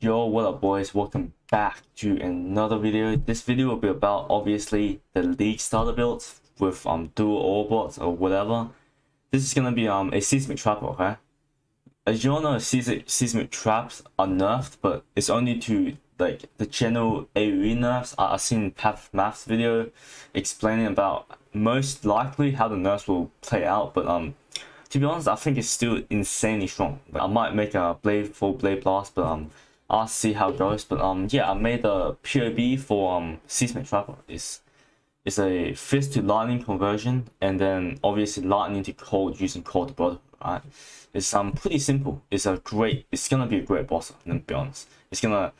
Yo, what up boys, welcome back to another video. This video will be about obviously the league starter builds with dual Aurabots or whatever. This is gonna be a seismic trap, okay? As you all know, seismic traps are nerfed, but it's only to like the general AoE nerfs. I've seen Path Math's video explaining about most likely how the nerfs will play out, but to be honest, I think it's still insanely strong. Like, I might make a full blade blast, but I'll see how it goes. But yeah, I made a POE for Seismic Trapper. It's a fist to lightning conversion, and then obviously lightning to cold using cold brother. Right? It's pretty simple. It's gonna be a great boss. To be honest, it's gonna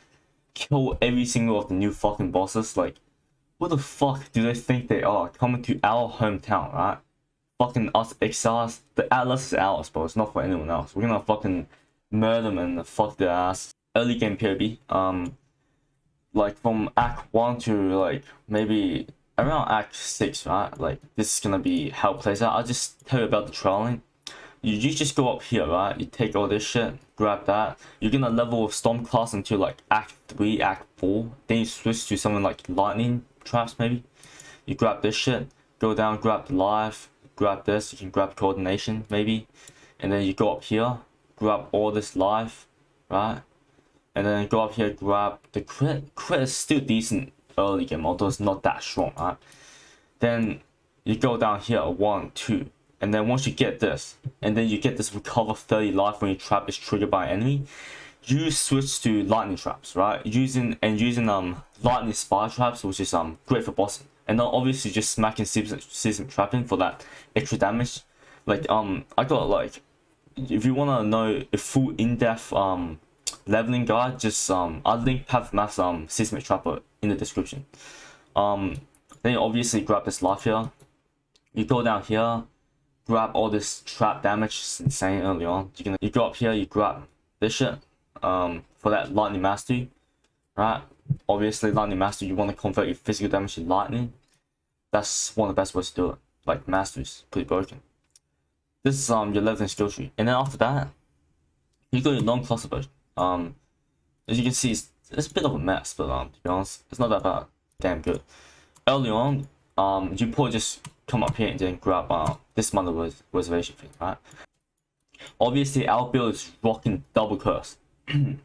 kill every single of the new fucking bosses. Like, what the fuck do they think they are coming to our hometown, right? Fucking us exiles. The Atlas is ours, but it's not for anyone else. We're gonna fucking murder them and fuck their ass. Early game POB, like from Act 1 to like maybe around Act 6, right? Like this is gonna be how it plays out. I'll just tell you about the trolling. You just go up here, right? You take all this shit, grab that. You're gonna level Storm class until like Act 3, Act 4. Then you switch to something like lightning traps maybe. You grab this shit, go down, grab the life, grab this, you can grab coordination maybe. And then you go up here, grab all this life, right? And then go up here, grab the crit. Crit is still decent early game, although it's not that strong, right? Then you go down here, 1, 2. And then once you get this, and then you get this recover 30 life when your trap is triggered by an enemy, you switch to lightning traps, right? Using lightning spire traps, which is great for bossing. And then obviously just smacking seismic trapping for that extra damage. Like I got like, if you wanna know a full in-depth leveling guide, just I'll link Path Math's seismic trapper in the description. Then you obviously grab this life here. You go down here, grab all this trap damage. It's insane early on. You go up here, you grab this shit for that lightning mastery, right? Obviously lightning mastery, you want to convert your physical damage to lightning. That's one of the best ways to do it. Like mastery's pretty broken. This is your leveling skill tree, and then after that you go your non-cluster version. As you can see, it's a bit of a mess, but to be honest, it's not that bad. Damn good. Early on, you probably just come up here and then grab this mother reservation thing, right? Obviously, our build is rocking double curse. Everyone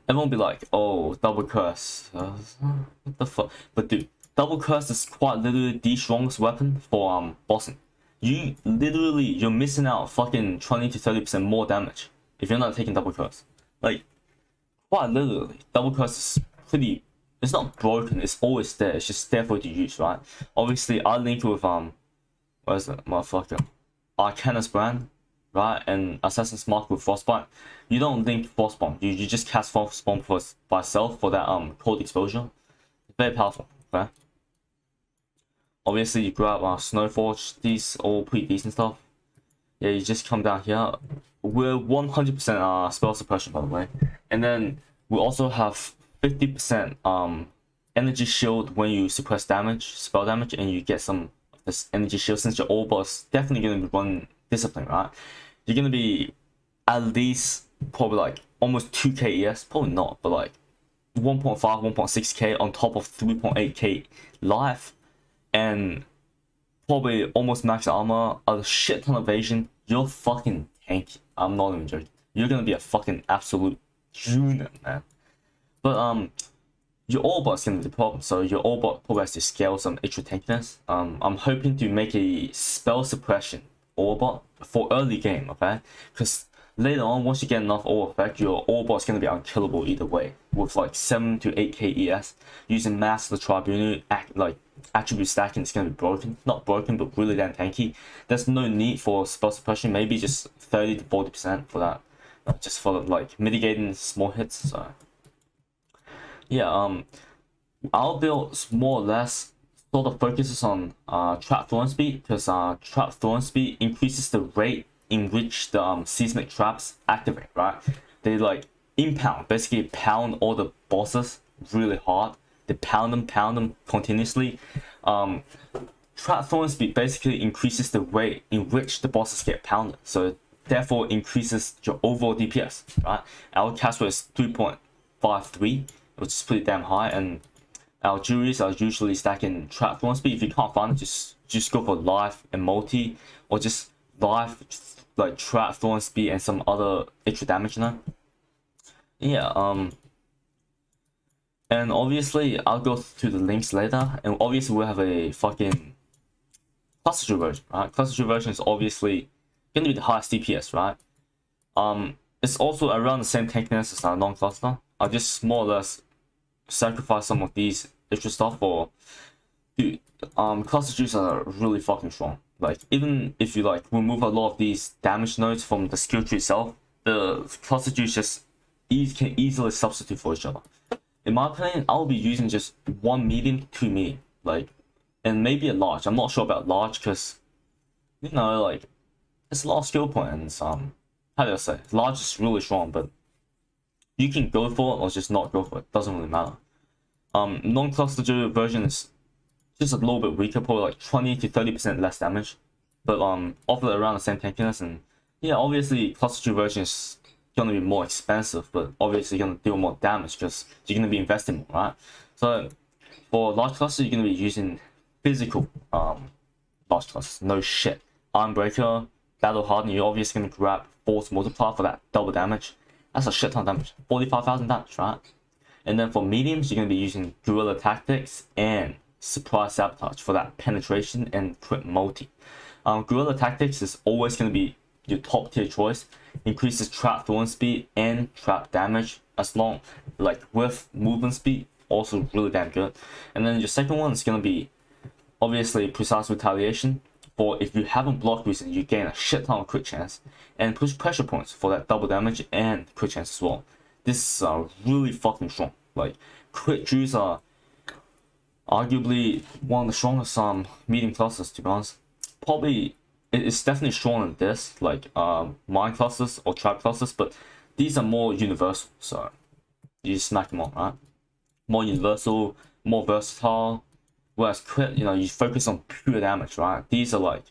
will be like, "Oh, double curse, what the fuck?" But dude, double curse is quite literally the strongest weapon for bossing. You're missing out fucking 20 to 30% more damage if you're not taking double curse. Like, quite literally, double curse is pretty. It's not broken. It's always there. It's just there for you to use, right? Obviously, I link with what is it, motherfucker? Arcanus brand, right? And Assassin's Mark with Frostbite. You don't link Frostbomb. You just cast Frostbomb by itself for that cold exposure. Very powerful, okay? Obviously, you grab Snowforge. These all pretty decent stuff. Yeah, you just come down here. We're 100% spell suppression, by the way. And then we also have 50% energy shield when you suppress spell damage, and you get some of this energy shield. Since your Aurabot is definitely going to be running discipline, right? You're going to be at least probably like almost 2k ES, probably not, but like 1.5, 1.6k on top of 3.8k life, and probably almost max armor, a shit ton of evasion. You're fucking tanky. I'm not even joking. You're gonna be a fucking absolute unit, man. But your Aurabot's gonna be the problem. So your Aurabot probably has to scale some extra tankiness. I'm hoping to make a spell suppression Aurabot for early game, okay? Because later on, once you get enough aura effect, your Aurabot's gonna be unkillable either way. With like 7 to 8k ES, using Master of the Tribunal, attribute stacking is gonna be broken. Not broken, but really damn tanky. There's no need for spell suppression. Maybe just 30 to 40% for that. Just for like mitigating small hits. So yeah, our build more or less sort of focuses on trap thrown speed, because trap thrown speed increases the rate in which the seismic traps activate, right? They like impound, basically pound all the bosses really hard. They pound them continuously. Trap thrown speed basically increases the rate in which the bosses get pounded. So therefore increases your overall DPS, right? Our cast rate is 3.53, which is pretty damn high, and our juries are usually stacking trap thorn speed. If you can't find it, just go for life and multi, or just life, like trap thorn speed and some other extra damage, you know? Yeah, and obviously I'll go to the links later, and obviously we'll have a fucking cluster version, right? Cluster version is obviously gonna be the highest DPS, right? It's also around the same tankiness as our non-cluster. I'll just more or less sacrifice some of these extra stuff for, dude. Cluster juice are really fucking strong. Like, even if you like remove a lot of these damage nodes from the skill tree itself, the cluster juice just can easily substitute for each other. In my opinion, I'll be using just one medium, two medium, like, and maybe a large. I'm not sure about large because, you know, like, it's a lot of skill points. How do I say? Large is really strong, but you can go for it or just not go for it. Doesn't really matter. Non-cluster version is just a little bit weaker, probably like 20 to 30% less damage, but offer around the same tankiness. And yeah, obviously cluster version is gonna be more expensive, but obviously gonna deal more damage because you're gonna be investing more, right? So for large cluster, you're gonna be using physical large clusters. No shit. Ironbreaker, Battle Harden, you're obviously gonna grab Force Multiplier for that double damage. That's a shit ton of damage. 45,000 damage, right? And then for mediums, you're gonna be using Guerrilla Tactics and Surprise Sabotage for that penetration and crit multi. Guerrilla Tactics is always gonna be your top tier choice. Increases trap thorn speed and trap damage as long, like, with movement speed, also really damn good. And then your second one is gonna be obviously Precise Retaliation. For if you haven't blocked recently, you gain a shit ton of crit chance, and push pressure points for that double damage and crit chance as well. This is really fucking strong. Like, crit juice are arguably one of the strongest medium clusters, to be honest. Probably it's definitely stronger than this, like mine clusters or trap clusters, but these are more universal, so you just smack them on, right? More universal, more versatile. Whereas crit, you know, you focus on pure damage, right? These are like,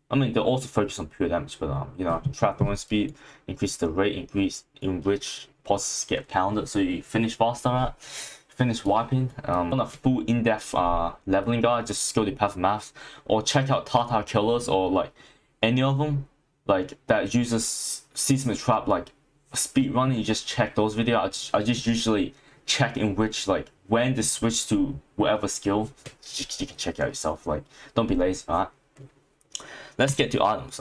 I mean, they also focus on pure damage, but you know, trap thorn speed, increase the rate increase in which bosses get pounded, so you finish faster, right? Finish wiping. On a full in-depth leveling guide, just go to Path of Maths or check out Tartar Killers or like any of them like that uses Seismic Trap like speed running. You just check those videos. I just usually check in which, like, when to switch to whatever skill. You can check out yourself. Like, don't be lazy, alright? Let's get to items.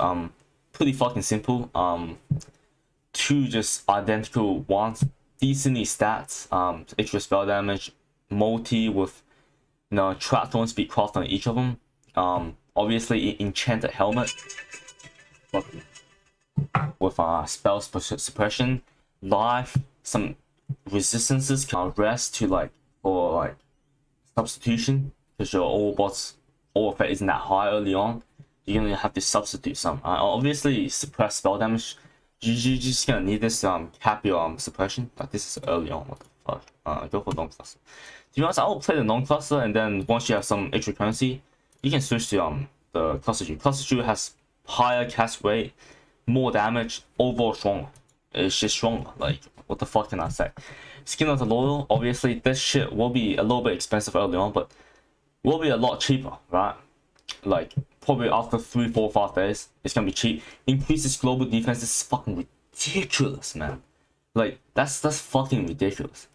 Pretty fucking simple. Two just identical ones. Decently stats. Extra spell damage. Multi with, you know, trap thorn speed craft on each of them. Obviously enchanted helmet with spell suppression, life, some resistances, can rest to like, or like substitution, because your Aurabot's all effect isn't that high early on. You're gonna have to substitute some. Obviously suppress spell damage. You're just gonna need this cap your suppression. Like, this is early on. What the fuck? Go for non-cluster. To be honest, I'll play the non-cluster, and then once you have some extra currency, you can switch to the cluster Jew. Cluster Jew has higher cast rate, more damage, overall stronger. It's just stronger. Like, what the fuck can I say? Skin of the Loyal, obviously this shit will be a little bit expensive early on, but will be a lot cheaper, right? Like, probably after 3, 4, 5 days, it's gonna be cheap. Increases global defense. This is fucking ridiculous, man. Like, that's fucking ridiculous,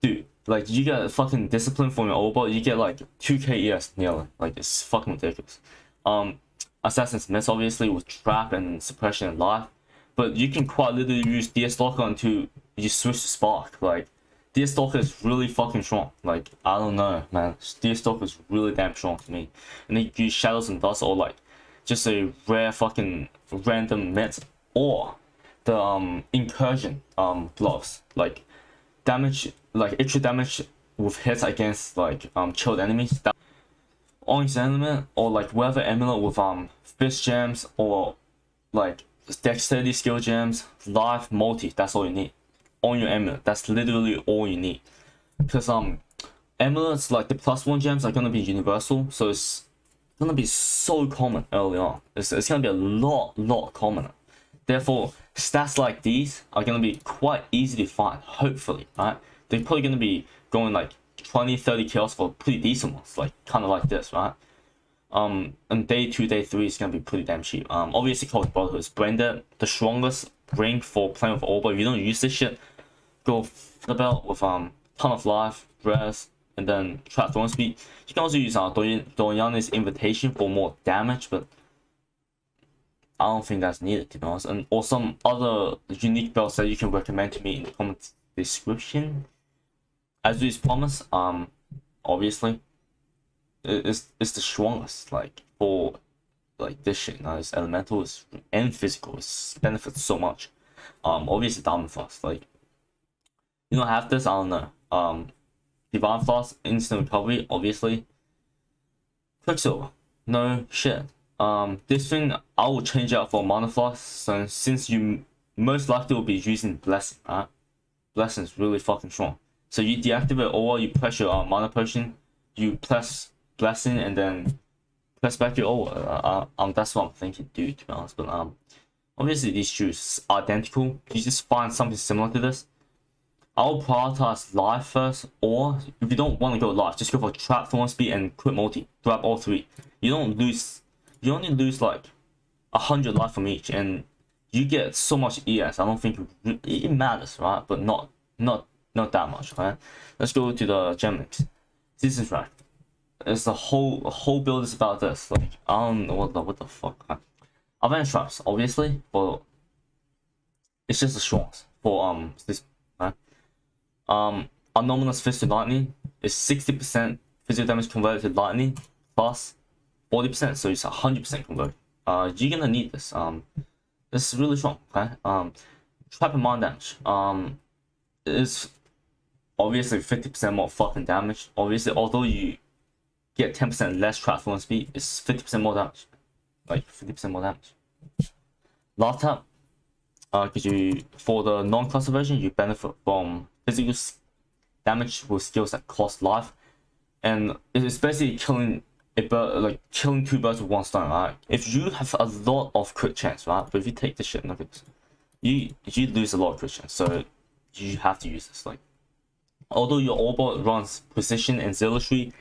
dude. Like, you get fucking discipline from your Aurabot, you get like 2k ES nearly. Like, it's fucking ridiculous. Assassin's Miss, obviously, with trap and suppression and life, but you can quite literally use Deerstalker until you switch to Spark. Like, Deerstalker is really fucking strong. Like, I don't know, man. Deerstalker is really damn strong to me. And then you use Shadows and Dust, or like just a rare fucking random mint, or the incursion gloves, like damage, like extra damage with hits against like chilled enemies. That Orange Element, or like Weather Amulet with Fist Gems, or like Dexterity Skill Gems, Life, Multi. That's all you need on your amulet. That's literally all you need, because amulets, like the +1 gems, are gonna be universal, so it's gonna be so common early on. It's gonna be a lot commoner Therefore, stats like these are gonna be quite easy to find, hopefully, right? They're probably gonna be going like 20-30 kills for pretty decent ones, like kind of like this, right? And day 2, day 3 is gonna be pretty damn cheap. Obviously Cold Brotherhood is branded the strongest ring for playing with Aurabot. If you don't use this shit, go for the belt with ton of life, res, and then trap throwing speed. You can also use Doriana's Invitation for more damage, but I don't think that's needed, to be honest. And or some other unique belts that you can recommend to me in the comment description. As we promised, obviously, it's the strongest, like, for like this shit. Now, it's elemental, and physical. It benefits so much. Obviously, Diamond Frost, like, you don't have this, I don't know. Divine Frost, instant recovery, obviously. Quicksilver, no shit. This thing I will change out for Mana Frost, so since you most likely will be using Blessing, right? Blessing is really fucking strong. So you deactivate Aura, you press your Mana Potion, you press Blessing, and then press back your Aura. That's what I'm thinking, dude, to be honest. But obviously these shoes are identical. You just find something similar to this. I'll prioritize life first, or if you don't want to go life, just go for trap, thorn speed, and quick multi. Grab all three. You don't lose. You only lose like 100 life from each, and you get so much ES. I don't think it matters, right? But not that much, right? Let's go to the gem mix. This is right. It's the whole build is about this. Like, I don't know what the fuck. Right? Advanced traps, obviously, but it's just the strongest for this. Right? Anomalous Fist to Lightning is 60% physical damage converted to lightning plus 40%, so it's 100% converted. You're gonna need this. This is really strong. Okay. Trap and mind damage. Is obviously 50% more fucking damage. Obviously, although you get 10% less trap fluent speed, it's 50% more damage. Like 50% more damage. Last tap. Because you, for the non-cluster version, you benefit from physical damage with skills that cost life, and it's basically killing a bird, like killing 2 birds with 1 stone, right? If you have a lot of crit chance, right? But if you take this shit, look at this, you lose a lot of crit chance, so you have to use this. Like, although your Aurabot runs precision and zealotry,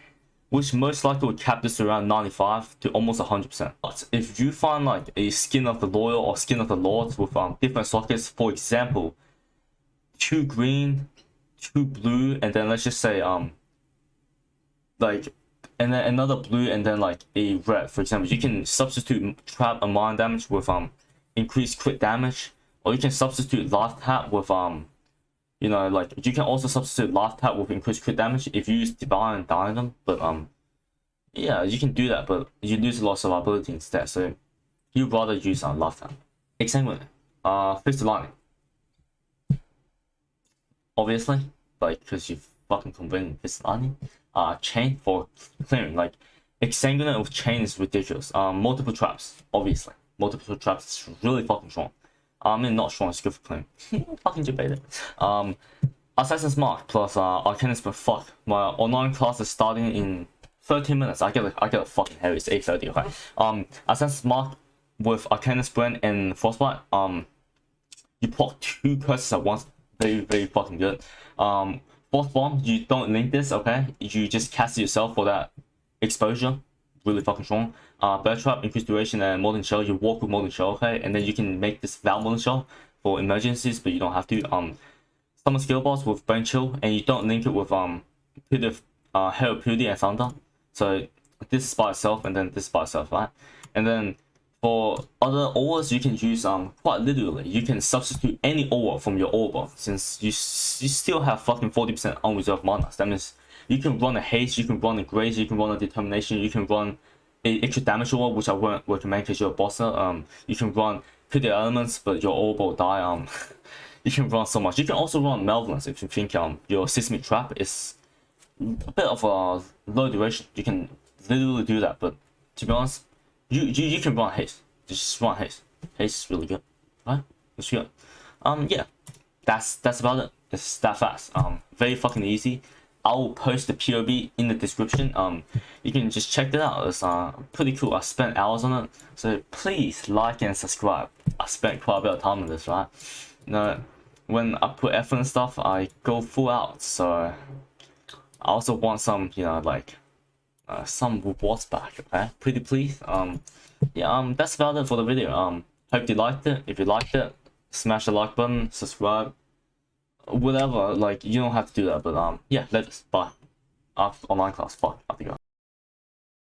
which most likely will cap this to around 95 to almost 100%. But if you find like a Skin of the Loyal or Skin of the Lord with different sockets, for example, 2 green, 2 blue, and then let's just say like, and then another blue, and then like a red, for example, you can substitute trap and mind damage with increased crit damage, or you can substitute life tap with you know, like, you can also substitute life tap with increased crit damage if you use Divine and Dynam, but yeah, you can do that, but you lose a lot of survivability instead, so you'd rather use life tap. Exsanguinate, Fist to Lightning. Obviously, like, because you fucking converting Fist to Lightning. Chain for clearing, like, Exsanguinate with chain is ridiculous. Multiple traps, obviously. Multiple traps is really fucking strong. I mean, not strong, it's good for clearing. Fucking debated. Assassin's Mark plus Arcanist, but fuck. My online class is starting in 13 minutes. I get a fucking heavy, it's 8:30, okay? Assassin's Mark with Arcanist Brand and Frostbite. You proc 2 curses at once. Very fucking good. Fourth Bomb, you don't link this, okay? You just cast it yourself for that exposure. Really fucking strong. Bear Trap, increased duration, and Molten Shell. You walk with Molten Shell, okay? And then you can make this Val Molten Shell for emergencies, but you don't have to. Summon skill boss with Burn Chill, and you don't link it with Hero Purity and Thunder. So this is by itself, and then this is by itself, right? And then for other auras, you can use quite literally. You can substitute any aura from your aura, since you still have fucking 40% unreserved mana. That means you can run a haste, you can run a graze, you can run a determination, you can run a extra damage aura, which I won't recommend because you're a bosser. You can run pretty elements, but your aura will die. You can run so much. You can also run Malevolence if you think your Seismic Trap is a bit of a low duration. You can literally do that, but to be honest, you can run haste. Just run haste. Haste is really good, right? It's good. Yeah, that's about it. It's that fast. Very fucking easy. I will post the POE in the description. You can just check that out. It's pretty cool. I spent hours on it, so please like and subscribe. I spent quite a bit of time on this, right? You know, when I put effort and stuff, I go full out. So I also want some, you know, like some rewards back. Okay, pretty please. Yeah, that's about it for the video. Hope you liked it. If you liked it, smash the like button, subscribe, whatever. Like, you don't have to do that, but yeah, let's bye. After online class, bye. Have to go.